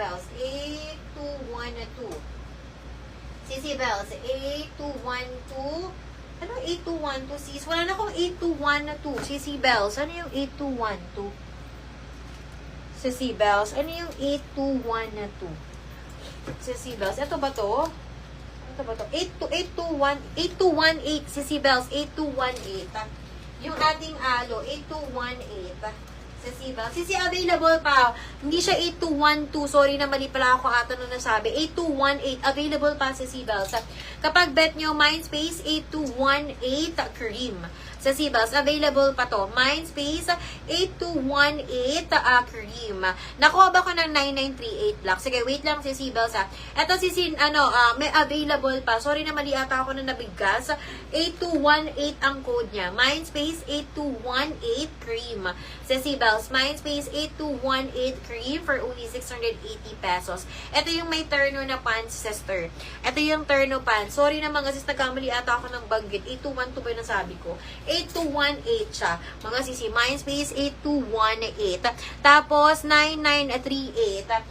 Bells, 8212. Sisi Bells, 8212. Ano 8212, sis? Wala na akong 8212. Sisi Bells, ano yung 8212? Sisi Bells, ano yung 8212? Sisi Bells, ito ba to? Ito ba to? 8218. Sisi Bells, 8218. Yung ating alo, 8218. Sisi Bells. Sisi available pa. Hindi siya 8212. Sorry na mali pala ako ata nung nasabi. 8218. Available pa Sisi Bells. Kapag bet nyo, Mindspace 8218 cream. Sisi Bells, available pa to. Mindspace 8218 cream. Nakuha ba ko ng 9938 black? Sige, wait lang Sisi Bells ha. Ito Sisi, may available pa. Sorry na mali ata ako nung nabigkas. 8218 ang code niya. Mindspace 8218 cream. Sisi Bells, Mindspace 8218 cream for only 680 pesos. Ito yung may terno na pants, sister. Ito yung terno pants. Sorry na mga sis, nagkamali ata ako ng banggit. 8212 ba yung nasabi ko? 8218 siya. Mga sisi, Mindspace 8218. Tapos, 9938.